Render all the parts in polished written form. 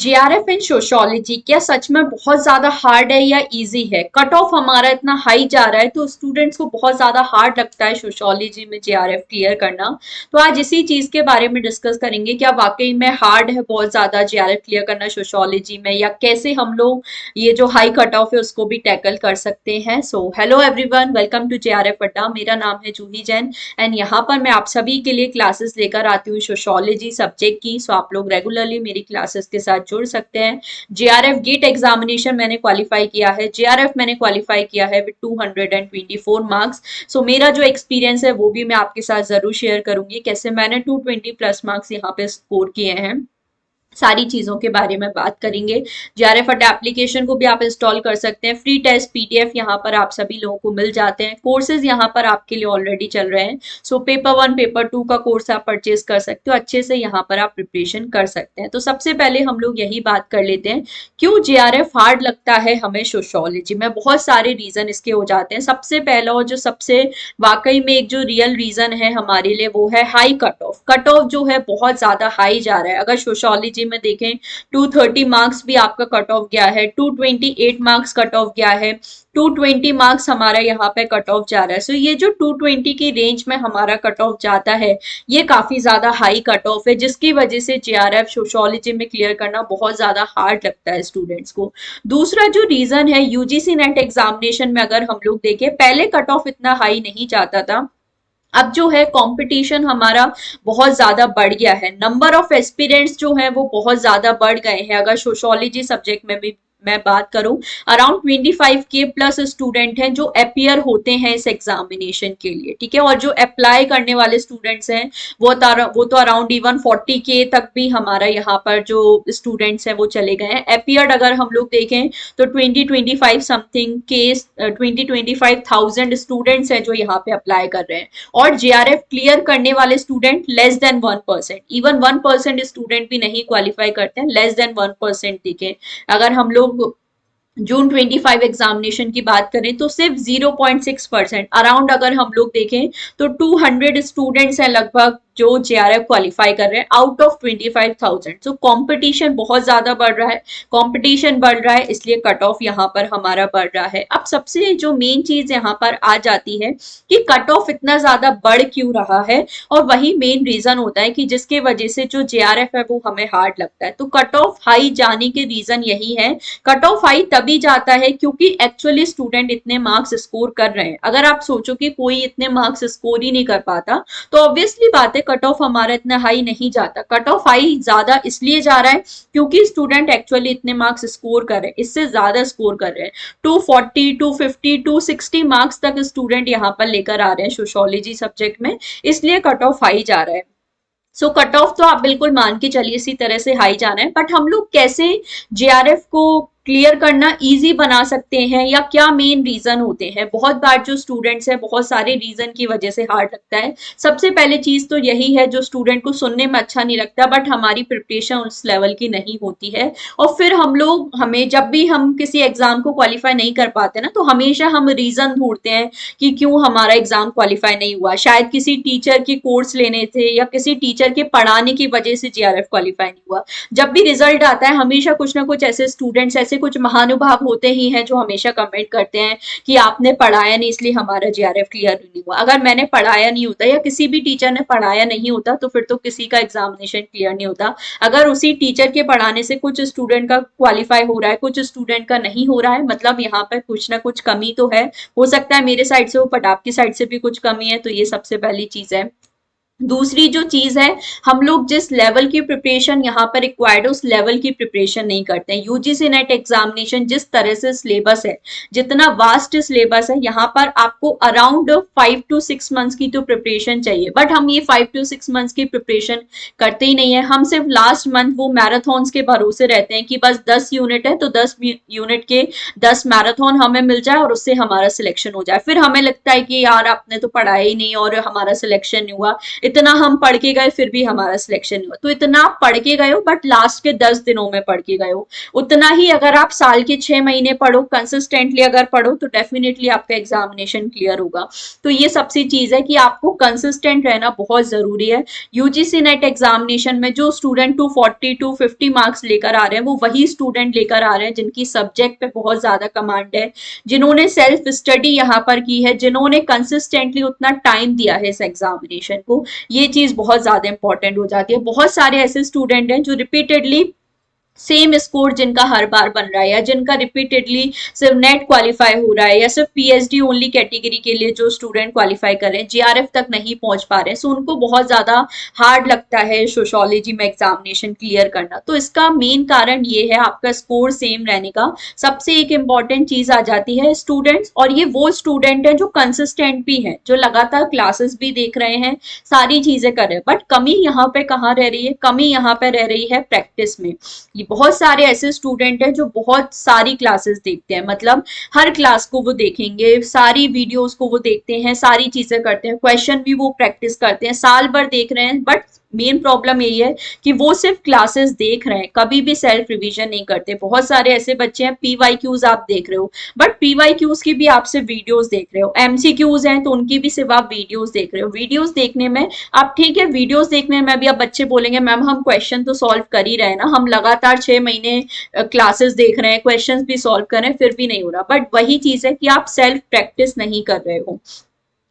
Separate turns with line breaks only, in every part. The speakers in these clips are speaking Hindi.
जेआरएफ इन सोशियोलॉजी क्या सच में बहुत ज्यादा हार्ड है या इजी है? कट ऑफ हमारा इतना हाई जा रहा है तो स्टूडेंट्स को बहुत ज्यादा हार्ड लगता है सोशियोलॉजी में जेआरएफ क्लियर करना। तो आज इसी चीज के बारे में डिस्कस करेंगे, क्या वाकई में हार्ड है बहुत ज्यादा जेआरएफ क्लियर करना सोशियोलॉजी में, या कैसे हम लोग ये जो हाई कट ऑफ है उसको भी टैकल कर सकते हैं। So hello everyone, welcome to JRF Adda. मेरा नाम है जूही जैन एंड यहाँ पर मैं आप सभी के लिए क्लासेस लेकर आती हूँ सोशियोलॉजी सब्जेक्ट की। सो आप लोग रेगुलरली मेरी क्लासेस के साथ जुड़ सकते हैं। जेआरएफ गेट एग्जामिनेशन मैंने क्वालिफाई किया है, जेआरएफ मैंने क्वालिफाई किया है विद 224 मार्क्स। सो मेरा जो एक्सपीरियंस है वो भी मैं आपके साथ जरूर शेयर करूंगी, कैसे मैंने 220 प्लस मार्क्स यहाँ पे स्कोर किए हैं। सारी चीजों के बारे में बात करेंगे। जेआरएफ अड्डा एप्लीकेशन को भी आप इंस्टॉल कर सकते हैं। फ्री टेस्ट पीडीएफ यहाँ पर आप सभी लोगों को मिल जाते हैं। कोर्सेज यहाँ पर आपके लिए ऑलरेडी चल रहे हैं। सो पेपर 1 पेपर 2 का कोर्स आप परचेज कर सकते हो, अच्छे से यहाँ पर आप प्रिपरेशन कर सकते हैं। तो सबसे पहले हम लोग यही बात कर लेते हैं, क्यों जेआरएफ हार्ड लगता है हमें सोशियोलॉजी में। बहुत सारे रीजन इसके हो जाते हैं। सबसे पहला और जो सबसे वाकई में एक जो रियल रीजन है हमारे लिए वो है high cut off. Cut off जो है बहुत ज्यादा हाई जा रहा है। अगर सोशियोलॉजी में देखें 230 मार्क्स भी आपका कट ऑफ गया है, 228 मार्क्स कट ऑफ गया है, 220 मार्क्स हमारा यहाँ पे कट ऑफ जा रहा है। सो ये जो 220 की रेंज में हमारा कट ऑफ जाता है ये काफी ज्यादा हाई कट ऑफ है, जिसकी वजह से जेआरएफ सोशियोलॉजी में क्लियर करना बहुत ज्यादा हार्ड लगता है स्टूडेंट्स को। दूसरा जो रीजन है, यूजीसी नेट एग्जामिनेशन में अगर हम लोग देखें पहले कट ऑफ इतना हाई नहीं जाता था। अब जो है कंपटीशन हमारा बहुत ज्यादा बढ़ गया है, नंबर ऑफ एस्पिरेंट्स जो है वो बहुत ज्यादा बढ़ गए हैं। अगर सोशियोलॉजी सब्जेक्ट में भी मैं बात करूं, अराउंड 25K प्लस स्टूडेंट हैं जो अपियर होते हैं इस एग्जामिनेशन के लिए, ठीक है। और जो अप्लाई करने वाले स्टूडेंट्स हैं वो तो अराउंड इवन 40K तक भी हमारा यहाँ पर जो स्टूडेंट्स हैं वो चले गए हैं। अपियर्ड अगर हम लोग देखें तो 20-25 समथिंग के 20-25,000 स्टूडेंट्स हैं जो यहाँ पे अप्लाई कर रहे हैं। और जेआरएफ क्लियर करने वाले student less than 1%, even 1% student भी नहीं क्वालिफाई करते हैं, लेस देन 1% दिखे। अगर हम लोग जून 25 एग्जामिनेशन की बात करें तो सिर्फ 0.6% अराउंड अगर हम लोग देखें तो 200 स्टूडेंट्स हैं लगभग जो जेआरएफ क्वालिफाई कर रहे हैं आउट ऑफ 25,000। सो कंपटीशन बहुत ज्यादा बढ़ रहा है, कंपटीशन बढ़ रहा है, इसलिए कट ऑफ यहाँ पर हमारा बढ़ रहा है। अब सबसे जो मेन चीज यहाँ पर आ जाती है कि कट ऑफ इतना ज्यादा बढ़ क्यों रहा है, और वही मेन रीजन होता है कि जिसके वजह से जो जेआरएफ है वो हमें हार्ड लगता है। तो कट ऑफ हाई जाने के रीजन यही है। कट ऑफ हाई तभी जाता है क्योंकि एक्चुअली स्टूडेंट इतने मार्क्स स्कोर कर रहे हैं। अगर आप सोचो कि कोई इतने मार्क्स स्कोर ही नहीं कर पाता तो ऑब्वियसली बात है कट ऑफ हमारा इतना हाई नहीं जाता। कट ऑफ हाई ज्यादा इसलिए जा रहा है क्योंकि स्टूडेंट एक्चुअली इतने मार्क्स स्कोर कर रहे हैं, इससे ज्यादा स्कोर कर रहे हैं। 240 250 260 मार्क्स तक स्टूडेंट यहाँ पर लेकर आ रहे हैं सोशियोलॉजी सब्जेक्ट में, इसलिए कट ऑफ हाई जा रहा है। सो कट ऑफ तो आप बिल्कुल मान के चलिए इसी तरह से हाई जाना है, बट हम लोग कैसे जेआरएफ को क्लियर करना इजी बना सकते हैं, या क्या मेन रीजन होते हैं। बहुत बार जो स्टूडेंट्स हैं बहुत सारे रीजन की वजह से हार्ड लगता है। सबसे पहले चीज तो यही है जो स्टूडेंट को सुनने में अच्छा नहीं लगता, बट हमारी प्रिपरेशन उस लेवल की नहीं होती है। और फिर हमें जब भी हम किसी एग्जाम को क्वालिफाई नहीं कर पाते ना, तो हमेशा हम रीजन ढूंढते हैं कि क्यों हमारा एग्जाम क्वालिफाई नहीं हुआ। शायद किसी टीचर के कोर्स लेने थे या किसी टीचर के पढ़ाने की वजह से जेआरएफ क्वालिफाई नहीं हुआ। जब भी रिजल्ट आता है हमेशा कुछ ना कुछ ऐसे स्टूडेंट्स, ऐसे कुछ महानुभाव होते ही हैं जो हमेशा कमेंट करते हैं कि आपने पढ़ाया नहीं इसलिए हमारा जेआरएफ क्लियर नहीं हुआ। अगर मैंने पढ़ाया नहीं होता या किसी भी टीचर ने पढ़ाया नहीं होता तो फिर तो किसी का एग्जामिनेशन क्लियर नहीं होता। अगर उसी टीचर के पढ़ाने से कुछ स्टूडेंट का क्वालिफाई हो रहा है, कुछ स्टूडेंट का नहीं हो रहा है, मतलब यहाँ पर कुछ ना कुछ कमी तो है। हो सकता है मेरे साइड से हो बट आपकी साइड से भी कुछ कमी है, तो ये सबसे पहली चीज है। दूसरी जो चीज है, हम लोग जिस लेवल की प्रिपरेशन यहाँ पर रिक्वायर्ड है उस लेवल की प्रिपरेशन नहीं करते हैं। यूजीसी नेट एग्जामिनेशन जिस तरह से सिलेबस है, जितना वास्ट सिलेबस है, यहाँ पर आपको अराउंड 5 to 6 मंथ्स की तो प्रिपरेशन चाहिए, बट हम ये 5 to 6 मंथ्स की प्रिपरेशन करते ही नहीं है। हम सिर्फ लास्ट मंथ वो मैराथन्स के भरोसे रहते हैं कि बस 10 यूनिट है तो 10 यूनिट के 10 मैराथन हमें मिल जाए और उससे हमारा सिलेक्शन हो जाए। फिर हमें लगता है कि यार आपने तो पढ़ाया ही नहीं और हमारा सिलेक्शन नहीं हुआ। इतना हम पढ़ के गए फिर भी हमारा सिलेक्शन हुआ। तो इतना आप पढ़ के गए हो बट लास्ट के 10 दिनों में पढ़ के गए हो, उतना ही अगर आप साल के 6 महीने पढ़ो, कंसिस्टेंटली अगर पढ़ो, तो डेफिनेटली आपका एग्जामिनेशन क्लियर होगा। तो ये सबसे चीज है कि आपको कंसिस्टेंट रहना बहुत जरूरी है। यूजीसी नेट एग्जामिनेशन में जो स्टूडेंट 240 250 मार्क्स लेकर आ रहे हैं, वो वही स्टूडेंट लेकर आ रहे हैं जिनकी सब्जेक्ट पे बहुत ज्यादा कमांड है, जिन्होंने सेल्फ स्टडी यहाँ पर की है, जिन्होंने कंसिस्टेंटली उतना टाइम दिया है इस एग्जामिनेशन को। ये चीज बहुत ज्यादा इंपॉर्टेंट हो जाती है। बहुत सारे ऐसे स्टूडेंट हैं जो रिपीटेडली सेम स्कोर जिनका हर बार बन रहा है, या जिनका रिपीटेडली सिर्फ नेट क्वालिफाई हो रहा है, या सिर्फ पीएचडी ओनली कैटेगरी के लिए जो स्टूडेंट क्वालिफाई कर रहे हैं, जीआरएफ तक नहीं पहुंच पा रहे हैं, सो उनको बहुत ज्यादा हार्ड लगता है सोशियोलॉजी में एग्जामिनेशन क्लियर करना। तो इसका मेन कारण ये है आपका स्कोर सेम रहने का। सबसे एक इंपॉर्टेंट चीज आ जाती है स्टूडेंट्स, और ये वो स्टूडेंट है जो कंसिस्टेंट भी है, जो लगातार क्लासेस भी देख रहे हैं, सारी चीजें कर रहे हैं, बट कमी यहाँ पे कहाँ रह रही है? कमी यहाँ पे रह रही है प्रैक्टिस में। बहुत सारे ऐसे स्टूडेंट हैं जो बहुत सारी क्लासेस देखते हैं, मतलब हर क्लास को वो देखेंगे, सारी वीडियोस को वो देखते हैं, सारी चीजें करते हैं, क्वेश्चन भी वो प्रैक्टिस करते हैं, साल भर देख रहे हैं, बट मेन प्रॉब्लम यही है कि वो सिर्फ क्लासेस देख रहे हैं, कभी भी सेल्फ रिवीजन नहीं करते। बहुत सारे ऐसे बच्चे हैं, पीवाईक्यूज आप देख रहे हो, बट पीवाईक्यूज की भी आप सिर्फ वीडियोस देख रहे हो, एमसीक्यूज हैं तो उनकी भी सिर्फ आप वीडियोस देख रहे हो। वीडियोस देखने में आप ठीक है, वीडियोस देखने में भी अब बच्चे बोलेंगे मैम हम क्वेश्चन तो सॉल्व कर ही रहे हैं ना, हम लगातार 6 महीने क्लासेस देख रहे हैं, क्वेश्चन भी सॉल्व कर रहे हैं, फिर भी नहीं हो रहा। बट वही चीज है कि आप सेल्फ प्रैक्टिस नहीं कर रहे हो।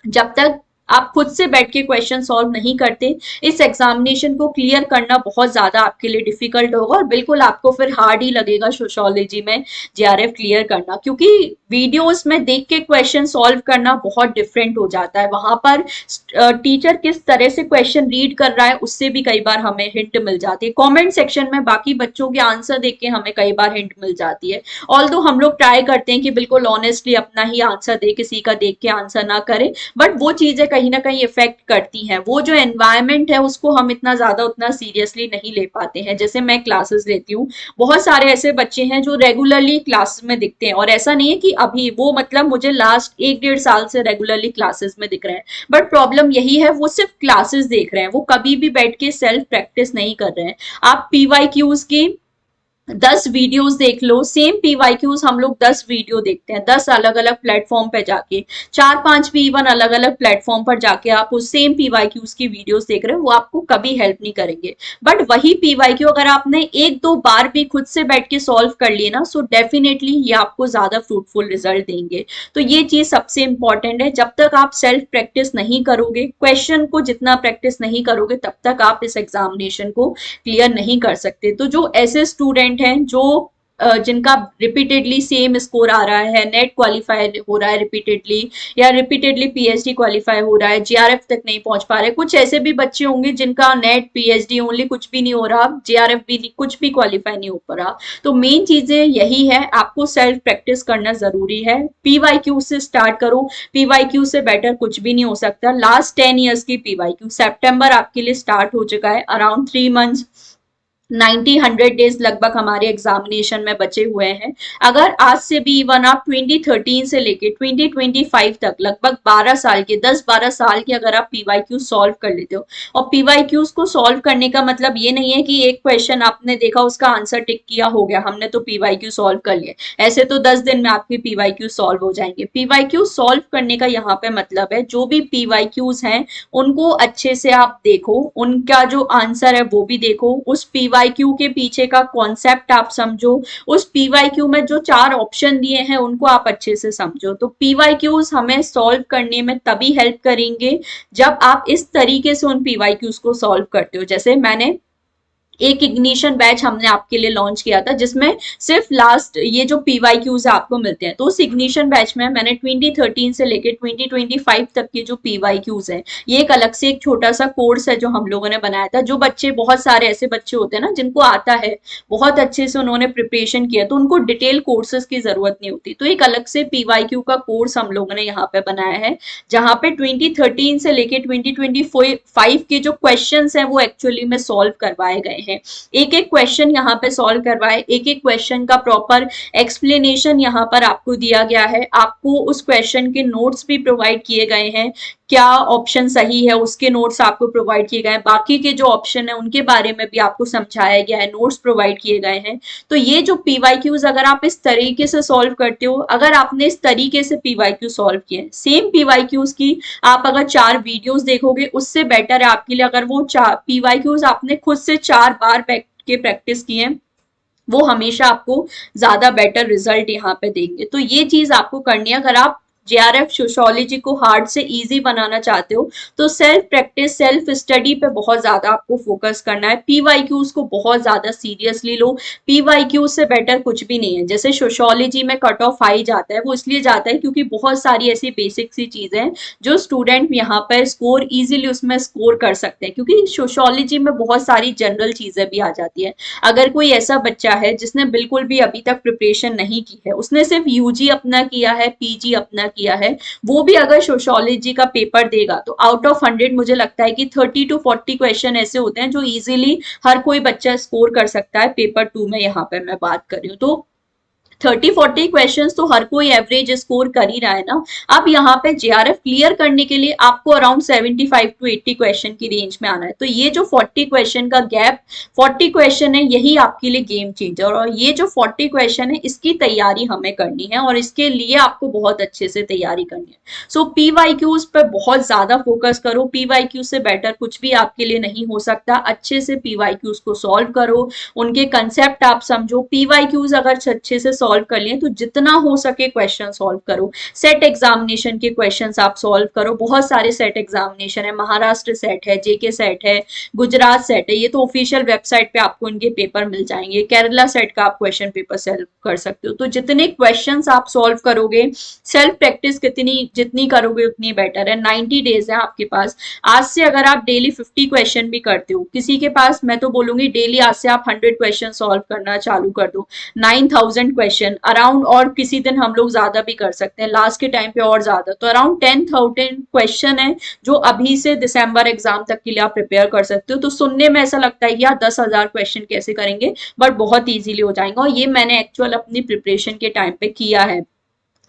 जब तक आप खुद से बैठ के क्वेश्चन सॉल्व नहीं करते, इस एग्जामिनेशन को क्लियर करना बहुत ज्यादा आपके लिए डिफिकल्ट होगा, और बिल्कुल आपको फिर हार्ड ही लगेगा सोशियोलॉजी में जीआरएफ क्लियर करना, क्योंकि वीडियोस में देख के क्वेश्चन सॉल्व करना बहुत डिफरेंट हो जाता है। वहां पर टीचर किस तरह से क्वेश्चन रीड कर रहा है उससे भी कई बार हमें हिंट मिल जाती है। कमेंट सेक्शन में बाकी बच्चों के आंसर देख के हमें कई बार हिंट मिल जाती है। ऑल्दो हम लोग ट्राई करते हैं कि बिल्कुल ऑनेस्टली अपना ही आंसर दे, किसी का देख के आंसर ना करें, बट वो चीजें कहीं ना कहीं इफेक्ट करती हैं। वो जो एनवायरमेंट है उसको हम इतना ज्यादा उतना सीरियसली नहीं ले पाते हैं। जैसे मैं क्लासेस लेती हूँ, बहुत सारे ऐसे बच्चे हैं जो रेगुलरली क्लासेस में दिखते हैं, और ऐसा नहीं है कि अभी वो, मतलब मुझे लास्ट 1 डेढ़ साल से रेगुलरली क्लासेस में दिख रहे हैं, बट प्रॉब्लम यही है वो सिर्फ क्लासेस देख रहे हैं, वो कभी भी बैठ के सेल्फ प्रैक्टिस नहीं कर रहे हैं। आप पीवाईक्यूज की 10 वीडियोस देख लो, सेम पीवाईक्यूज हम लोग 10 वीडियो देखते हैं, 10 अलग अलग प्लेटफॉर्म पे जाके, 4-5 भी इवन अलग अलग प्लेटफॉर्म पर जाके आप उस सेम पीवाईक्यूज की वीडियोस देख रहे हो, वो आपको कभी हेल्प नहीं करेंगे। बट वही पीवाईक्यू अगर आपने 1-2 बार भी खुद से बैठ के सॉल्व कर लिए ना, सो डेफिनेटली ये आपको ज्यादा फ्रूटफुल रिजल्ट देंगे। तो ये चीज सबसे इंपॉर्टेंट है। जब तक आप सेल्फ प्रैक्टिस नहीं करोगे, क्वेश्चन को जितना प्रैक्टिस नहीं करोगे, तब तक आप इस एग्जामिनेशन को क्लियर नहीं कर सकते। तो जो ऐसे स्टूडेंट हैं जो जिनका रिपीटेडली सेम स्कोर आ रहा है, नेट क्वालिफाई हो रहा है रिपीटेडली, या रिपीटेडली पीएचडी क्वालिफाई हो रहा है, जीआरएफ तक नहीं पहुंच पा रहे। कुछ ऐसे भी बच्चे होंगे जिनका नेट पीएचडी ओनली कुछ भी नहीं हो रहा, जीआरएफ भी कुछ भी क्वालिफाई नहीं हो पा रहा। तो मेन चीजें यही है, आपको सेल्फ प्रैक्टिस करना जरूरी है। पीवाईक्यू से स्टार्ट करो, पीवाईक्यू से बेटर कुछ भी नहीं हो सकता। लास्ट 10 ईयर्स की पीवाईक्यू, सितंबर आपके लिए स्टार्ट हो चुका है, अराउंड 3 मंथ्स 90-100 डेज लगभग हमारे एग्जामिनेशन में बचे हुए हैं। अगर आज से भी इवन आप 2013 से लेके 2025 तक लगभग 12 साल के, 10-12 साल के अगर आप पीवाईक्यू सॉल्व कर लेते हो, और पीवाईक्यूज को सॉल्व करने का मतलब ये नहीं है कि एक क्वेश्चन आपने देखा उसका आंसर टिक किया हो गया, हमने तो पीवाईक्यू सॉल्व कर लिए, ऐसे तो 10 दिन में आपके पीवाईक्यू सॉल्व हो जाएंगे। पीवाईक्यू सॉल्व करने का यहाँ पे मतलब है जो भी पीवाईक्यूज हैं उनको अच्छे से आप देखो, उनका जो आंसर है वो भी देखो, उस पीवाईक्यू के पीछे का कॉन्सेप्ट आप समझो, उस पीवाईक्यू में जो 4 ऑप्शन दिए हैं उनको आप अच्छे से समझो। तो पीवाईक्यूज हमें सॉल्व करने में तभी हेल्प करेंगे जब आप इस तरीके से उन पीवाईक्यूज को सॉल्व करते हो। जैसे मैंने एक इग्निशन बैच हमने आपके लिए लॉन्च किया था जिसमें सिर्फ लास्ट ये जो पीवाईक्यूज आपको मिलते हैं, तो उस इग्निशन बैच में मैंने 2013 से लेकर 2025 तक के जो पीवाईक्यूज हैं, ये एक अलग से एक छोटा सा कोर्स है जो हम लोगों ने बनाया था। जो बच्चे, बहुत सारे ऐसे बच्चे होते हैं ना जिनको आता है, बहुत अच्छे से उन्होंने प्रिपरेशन किया, तो उनको डिटेल कोर्सेज की जरूरत नहीं होती, तो एक अलग से पीवाईक्यू का कोर्स हम लोगों ने यहाँ पे बनाया है, जहां पे 2013 से लेके 2025 के जो क्वेश्चन है वो एक्चुअली में सॉल्व करवाए गए हैं। हैं, एक एक क्वेश्चन यहाँ पे सॉल्व करवाए, एक एक क्वेश्चन का प्रॉपर एक्सप्लेनेशन यहाँ पर आपको दिया गया है, आपको उस क्वेश्चन के नोट्स भी प्रोवाइड किए गए हैं, क्या ऑप्शन सही है उसके नोट्स आपको प्रोवाइड किए गए हैं, बाकी के जो ऑप्शन है उनके बारे में भी आपको समझाया गया है, नोट्स प्रोवाइड किए गए हैं। तो ये जो पीवाईक्यूज अगर आप इस तरीके से सॉल्व करते हो, अगर आपने इस तरीके से पीवाईक्यू सॉल्व किए, सेम पीवाईक्यूज की आप अगर 4 वीडियोस देखोगे उससे बेटर है आपके लिए अगर वो पीवाईक्यूज आपने खुद से 4 बार बैठ के प्रैक्टिस किए, वो हमेशा आपको ज्यादा बेटर रिजल्ट यहाँ पे देंगे। तो ये चीज आपको करनी है। अगर आप जेआरएफ सोशियोलॉजी को हार्ड से इजी बनाना चाहते हो तो सेल्फ प्रैक्टिस, सेल्फ स्टडी पे बहुत ज्यादा आपको फोकस करना है, पीवाईक्यूज को बहुत ज्यादा सीरियसली लो। पीवाईक्यूज से बेटर कुछ भी नहीं है। जैसे सोशियोलॉजी में कट ऑफ हाई जाता है, वो इसलिए जाता है क्योंकि बहुत सारी ऐसी बेसिक सी चीजें हैं जो स्टूडेंट यहाँ पर स्कोर इजिली उसमें स्कोर कर सकते हैं, क्योंकि सोशियोलॉजी में बहुत सारी जनरल चीजें भी आ जाती है। अगर कोई ऐसा बच्चा है जिसने बिल्कुल भी अभी तक प्रिपरेशन नहीं की है, उसने सिर्फ यूजी अपना किया है, पीजी अपना किया है, वो भी अगर सोशियोलॉजी का पेपर देगा तो आउट ऑफ 100 मुझे लगता है कि 30 to 40 क्वेश्चन ऐसे होते हैं जो इजीली हर कोई बच्चा स्कोर कर सकता है। पेपर 2 में यहाँ पे मैं बात कर रही हूँ, तो 30-40 क्वेश्चंस तो हर कोई एवरेज स्कोर कर ही रहा है ना। अब यहाँ पे जेआरएफ क्लियर करने के लिए आपको अराउंड 75 to 80 क्वेश्चन की रेंज में आना है। तो ये जो 40 क्वेश्चन का गैप 40 क्वेश्चन है, यही आपके लिए गेम चेंजर, और ये जो 40 क्वेश्चन है इसकी तैयारी हमें करनी है और इसके लिए आपको बहुत अच्छे से तैयारी करनी है। सो पीवाईक्यूज पे बहुत ज्यादा फोकस करो, पीवाईक्यू से बेटर कुछ भी आपके लिए नहीं हो सकता। अच्छे से पीवाईक्यूज को सॉल्व करो, उनके कंसेप्ट आप समझो। पीवाईक्यूज अगर अच्छे से सॉल्व कर लिए तो जितना हो सके क्वेश्चन सॉल्व करो। सेट एग्जामिनेशन के क्वेश्चंस आप सॉल्व करो, बहुत सारे सेट एग्जामिनेशन है, महाराष्ट्र सेट है, जेके सेट है, गुजरात सेट है, ये तो ऑफिशियल वेबसाइट पे आपको इनके पेपर मिल जाएंगे। केरला सेट का आप क्वेश्चन पेपर सॉल्व कर सकते हो। तो जितने क्वेश्चंस आप सॉल्व करोगे, सेल्फ प्रैक्टिस जितनी करोगे उतनी बेटर है। 90 डेज है आपके पास। आज से अगर आप डेली 50 क्वेश्चन भी करते हो, किसी के पास मैं तो बोलूंगी डेली आज से आप 100 क्वेश्चन सॉल्व करना चालू कर दो, 9000 क्वेश्चन अराउंड, और किसी दिन हम लोग ज्यादा भी कर सकते हैं, लास्ट के टाइम पे और ज्यादा, तो अराउंड 10,000 क्वेश्चन है जो अभी से दिसंबर एग्जाम तक के लिए आप प्रिपेयर कर सकते हो। तो सुनने में ऐसा लगता है कि यार 10,000 क्वेश्चन कैसे करेंगे, बट बहुत इजीली हो जाएंगे, और ये मैंने एक्चुअल अपनी प्रिपरेशन के टाइम पे किया है।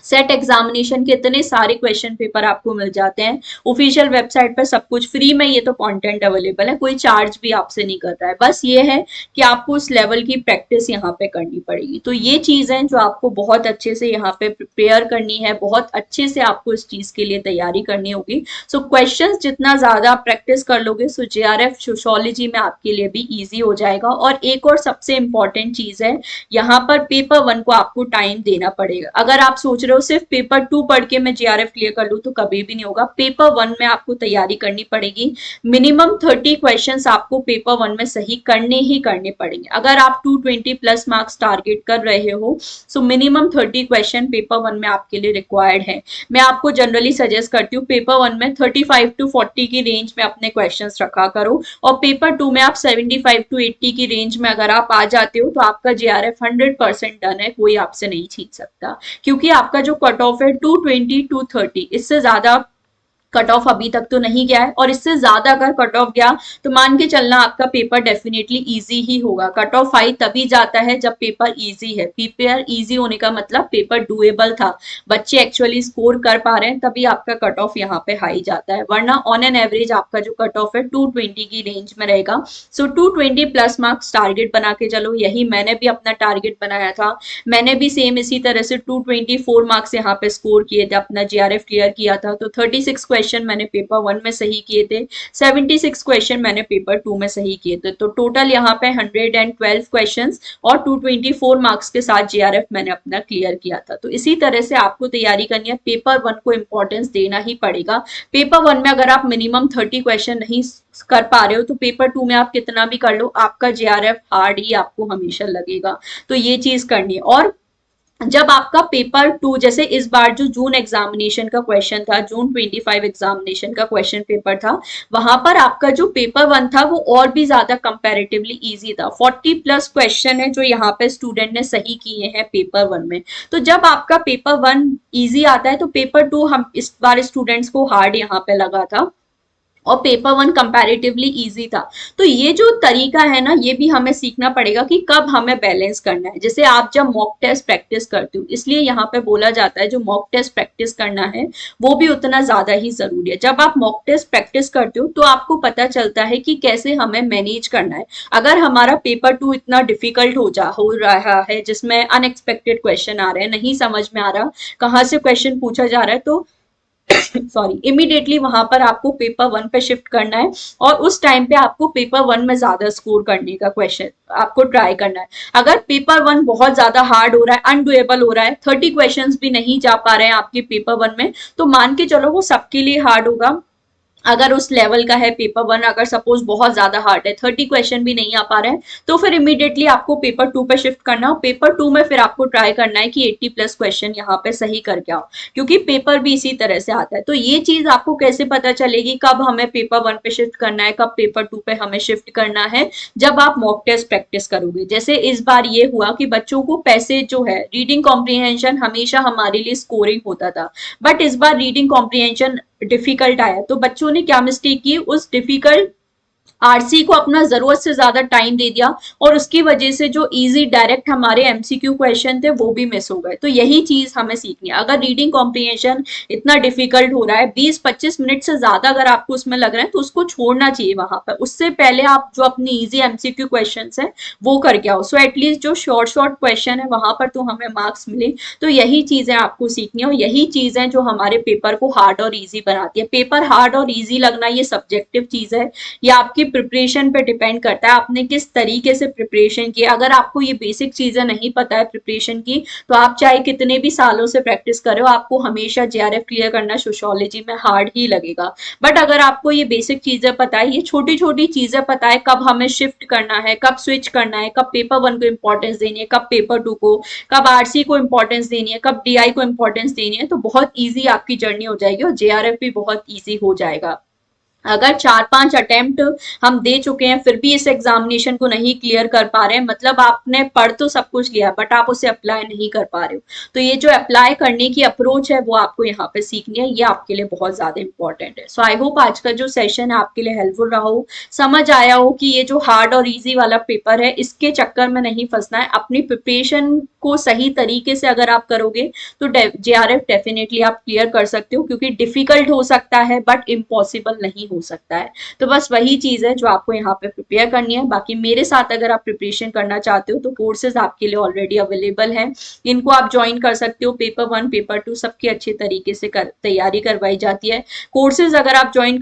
सेट एग्जामिनेशन के इतने सारे क्वेश्चन पेपर आपको मिल जाते हैं ऑफिशियल वेबसाइट पर, सब कुछ फ्री में, ये तो कंटेंट अवेलेबल है, कोई चार्ज भी आपसे नहीं कर रहा है। बस ये है कि आपको उस लेवल की प्रैक्टिस यहाँ पे करनी पड़ेगी। तो ये चीज है जो आपको बहुत अच्छे से यहाँ पे प्रिपेयर करनी है, बहुत अच्छे से आपको इस चीज के लिए तैयारी करनी होगी। सो क्वेश्चन जितना ज्यादा प्रैक्टिस कर लोगे, सो जेआरएफ सोशियोलॉजी में आपके लिए भी ईजी हो जाएगा। और एक और सबसे इंपॉर्टेंट चीज है, यहाँ पर पेपर 1 को आपको टाइम देना पड़ेगा। अगर आप सोच रहे हो सिर्फ पेपर 2 पढ़ के मैं जेआरएफ क्लियर कर लूं, तो कभी भी नहीं होगा। पेपर 1 में आपको तैयारी करनी पड़ेगी, मिनिमम 30 क्वेश्चंस आपको पेपर 1 में सही करने ही करने पड़ेंगे। अगर आप 220 प्लस मार्क्स टारगेट कर रहे हो, सो मिनिमम 30 क्वेश्चन पेपर 1 में आपके लिए रिक्वायर्ड है। मैं आपको जनरली सजेस्ट करती हूँ पेपर 1 में 35 to 40 की रेंज में अपने क्वेश्चन रखा करो, और पेपर 2 में आप 75 to 80 की रेंज में अगर आप आ जाते हो तो आपका जेआरएफ 100% डन है, कोई आपसे नहीं छीन सकता। क्योंकि आपका जो कट ऑफ है 220 230, इससे ज्यादा कट ऑफ अभी तक तो नहीं गया है, और इससे ज्यादा अगर कट ऑफ गया तो मान के चलना आपका पेपर डेफिनेटली इजी ही होगा। कट ऑफ हाई तभी जाता है जब पेपर इजी है। पेपर इजी होने का मतलब पेपर डुएबल था, बच्चे एक्चुअली स्कोर कर पा रहे हैं, तभी आपका कट ऑफ यहाँ पे हाई जाता है। वरना ऑन एन एवरेज आपका जो कट ऑफ है 220 की रेंज में रहेगा। सो 220 प्लस मार्क्स टारगेट बना के चलो, यही मैंने भी अपना टारगेट बनाया था। मैंने भी सेम इसी तरह से 224 मार्क्स यहाँ पे स्कोर किए थे, अपना जेआरएफ क्लियर किया था। तो 36 क्वेश्चन मैंने पेपर 1 में सही किए थे, 76 क्वेश्चन मैंने पेपर 2 में सही किए थे। तो टोटल यहाँ पे 112 क्वेश्चंस और 224 मार्क्स के साथ जेआरएफ मैंने अपना क्लियर किया था। तो इसी तरह से आपको तैयारी करनी है, पेपर 1 को इंपॉर्टेंस देना ही पड़ेगा। पेपर 1 में अगर आप मिनिमम 30 क्वेश्चन नहीं कर पा रहे हो तो पेपर 2 में आप कितना भी कर लो, आपका जेआरएफ हार्ड ही आपको हमेशा लगेगा। तो ये चीज करनी है। और जब आपका पेपर 2, जैसे इस बार जो जून एग्जामिनेशन का क्वेश्चन था, जून 25 एग्जामिनेशन का क्वेश्चन पेपर था, वहां पर आपका जो पेपर 1 था वो और भी ज्यादा कंपैरेटिवली इजी था। 40 प्लस क्वेश्चन है जो यहाँ पे स्टूडेंट ने सही किए हैं पेपर 1 में। तो जब आपका पेपर 1 इजी आता है तो पेपर 2 हम इस बार स्टूडेंट्स को हार्ड यहाँ पे लगा था। और पेपर वन कंपैरेटिवली इजी था। तो ये जो तरीका है ना, ये भी हमें सीखना पड़ेगा कि कब हमें बैलेंस करना है। जैसे आप जब मॉक टेस्ट प्रैक्टिस करते हो, इसलिए यहाँ पे बोला जाता है जो मॉक टेस्ट प्रैक्टिस करना है वो भी उतना ज्यादा ही जरूरी है। जब आप मॉक टेस्ट प्रैक्टिस करते हो तो आपको पता चलता है कि कैसे हमें मैनेज करना है। अगर हमारा पेपर टू इतना डिफिकल्ट हो रहा है, जिसमें अनएक्सपेक्टेड क्वेश्चन आ रहे हैं, नहीं समझ में आ रहा कहाँ से क्वेश्चन पूछा जा रहा है, तो सॉरी, इमीडिएटली वहां पर आपको पेपर वन पे शिफ्ट करना है और उस टाइम पे आपको पेपर वन में ज्यादा स्कोर करने का क्वेश्चन आपको ट्राई करना है। अगर पेपर वन बहुत ज्यादा हार्ड हो रहा है, अनडुएबल हो रहा है, 30 क्वेश्चंस भी नहीं जा पा रहे हैं आपके पेपर वन में, तो मान के चलो वो सबके लिए हार्ड होगा। अगर उस लेवल का है पेपर वन, अगर सपोज बहुत ज्यादा हार्ड है, 30 क्वेश्चन भी नहीं आ पा रहे हैं, तो फिर इमीडिएटली आपको पेपर टू पे शिफ्ट करना हो। पेपर टू में फिर आपको ट्राई करना है कि 80+ क्वेश्चन यहाँ पे सही करके आओ, क्योंकि पेपर भी इसी तरह से आता है। तो ये चीज आपको कैसे पता चलेगी कब हमें पेपर वन पे शिफ्ट करना है, कब पेपर टू पे हमें शिफ्ट करना है? जब आप मॉक टेस्ट प्रैक्टिस करोगे। जैसे इस बार ये हुआ कि बच्चों को पैसे जो है, रीडिंग कॉम्प्रीहेंशन हमेशा हमारे लिए स्कोरिंग होता था, बट इस बार रीडिंग कॉम्प्रीहेंशन डिफिकल्ट आया, तो बच्चों ने क्या मिस्टेक की, उस डिफिकल्ट आरसी को अपना जरूरत से ज्यादा टाइम दे दिया और उसकी वजह से जो इजी डायरेक्ट हमारे एमसीक्यू क्वेश्चन थे वो भी मिस हो गए। तो यही चीज हमें सीखनी है। अगर रीडिंग कॉम्प्रीहेंशन इतना डिफिकल्ट हो रहा है, 20-25 मिनट से ज्यादा अगर आपको उसमें लग रहा है, तो उसको छोड़ना चाहिए वहां पर। उससे पहले आप जो अपनी इजी एमसीक्यू क्वेश्चन है वो करके आओ, सो एटलीस्ट जो शॉर्ट शॉर्ट क्वेश्चन है वहां पर तो हमें मार्क्स मिले। तो यही चीजें आपको सीखनी है और यही चीजें जो हमारे पेपर को हार्ड और ईजी बनाती है। पेपर हार्ड और ईजी लगना ये सब्जेक्टिव चीज है, ये आपकी प्रिपरेशन पे डिपेंड करता है, आपने किस तरीके से प्रिपरेशन की। अगर आपको ये बेसिक चीजें नहीं पता है प्रिपरेशन की, तो आप चाहे कितने भी सालों से प्रैक्टिस करो, आपको हमेशा जेआरएफ क्लियर करना सोशियोलॉजी में हार्ड ही लगेगा। बट अगर आपको ये बेसिक चीजें पता है, ये छोटी छोटी चीजें पता है, कब हमें शिफ्ट करना है, कब स्विच करना है, कब पेपर वन को इंपॉर्टेंस देनी है, कब पेपर टू को, कब आरसी को इंपॉर्टेंस देनी है, कब डीआई को इंपॉर्टेंस देनी है, तो बहुत ईजी आपकी जर्नी हो जाएगी और जेआरएफ भी बहुत ईजी हो जाएगा। अगर 4-5 अटेम्प्ट हम दे चुके हैं फिर भी इस एग्जामिनेशन को नहीं क्लियर कर पा रहे हैं, मतलब आपने पढ़ तो सब कुछ लिया बट आप उसे अप्लाई नहीं कर पा रहे हो। तो ये जो अप्लाई करने की अप्रोच है वो आपको यहाँ पे सीखनी है, ये आपके लिए बहुत ज्यादा इंपॉर्टेंट है। सो आई होप आज का जो सेशन है आपके लिए हेल्पफुल रहा हो, समझ आया हो कि ये जो हार्ड और इजी वाला पेपर है इसके चक्कर में नहीं फंसना है। अपनी प्रिपरेशन को सही तरीके से अगर आप करोगे तो जेआरएफ डेफिनेटली आप क्लियर कर सकते हो, क्योंकि डिफिकल्ट हो सकता है बट इम्पॉसिबल नहीं हो सकता है। तो बस वही चीज है जो आपको यहाँ पे प्रिपेयर करनी है। बाकी मेरे साथ अगर आप प्रिपरेशन करना चाहते हो तो कोर्सेज आपके लिए ऑलरेडी अवेलेबल हैं, इनको आप ज्वाइन कर सकते हो। पेपर वन पेपर टू सबकी अच्छे तरीके से तैयारी करवाई जाती है। कोर्सेज अगर आप ज्वाइन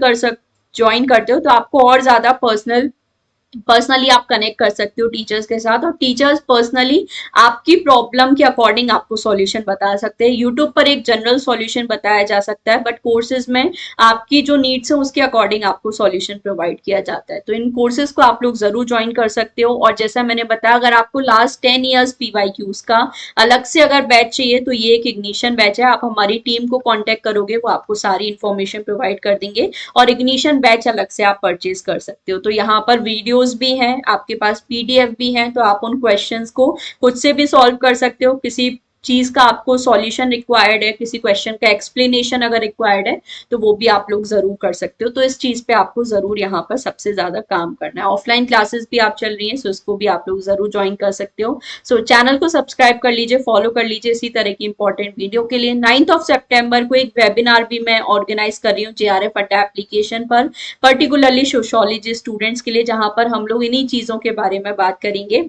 करते हो तो आपको और ज्यादा पर्सनली आप कनेक्ट कर सकते हो टीचर्स के साथ, और टीचर्स पर्सनली आपकी प्रॉब्लम के अकॉर्डिंग आपको सॉल्यूशन बता सकते हैं। यूट्यूब पर एक जनरल सॉल्यूशन बताया जा सकता है, बट कोर्सेज में आपकी जो नीड्स है उसके अकॉर्डिंग आपको सॉल्यूशन प्रोवाइड किया जाता है। तो इन कोर्सेज को आप लोग जरूर ज्वाइन कर सकते हो। और जैसा मैंने बताया, अगर आपको लास्ट 10 ईयर्स पीवाईक्यूज का अलग से अगर बैच चाहिए तो ये एक इग्निशन बैच है। आप हमारी टीम को कॉन्टेक्ट करोगे, वो आपको सारी इन्फॉर्मेशन प्रोवाइड कर देंगे और इग्निशन बैच अलग से आप परचेज कर सकते हो। तो यहाँ पर वीडियोस भी हैं, आपके पास पीडीएफ भी हैं, तो आप उन क्वेश्चंस को खुद से भी सॉल्व कर सकते हो। किसी चीज का आपको सॉल्यूशन रिक्वायर्ड है, किसी क्वेश्चन का एक्सप्लेनेशन अगर रिक्वायर्ड है, तो वो भी आप लोग जरूर कर सकते हो। तो इस चीज पे आपको जरूर यहाँ पर सबसे ज्यादा काम करना है। ऑफलाइन क्लासेस भी आप चल रही हैं, सो इसको भी आप लोग जरूर ज्वाइन कर सकते हो। सो चैनल को सब्सक्राइब कर लीजिए, फॉलो कर लीजिए इसी तरह की इंपॉर्टेंट वीडियो के लिए। 9 सितंबर को एक वेबिनार भी मैं ऑर्गेनाइज कर रही हूँ जेआरएफ अटै एप्लीकेशन पर, पर्टिकुलरली सोशियोलॉजी स्टूडेंट्स के लिए, जहां पर हम लोग इन्हीं चीजों के बारे में बात करेंगे,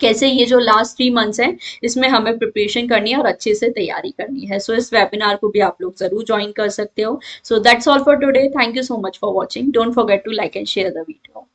कैसे ये जो लास्ट 3 मंथ्स हैं इसमें हमें प्रिपरेशन करनी है और अच्छे से तैयारी करनी है। सो इस वेबिनार को भी आप लोग जरूर ज्वाइन कर सकते हो। So that's all for today, thank you so much for watching, don't forget to like and share the video.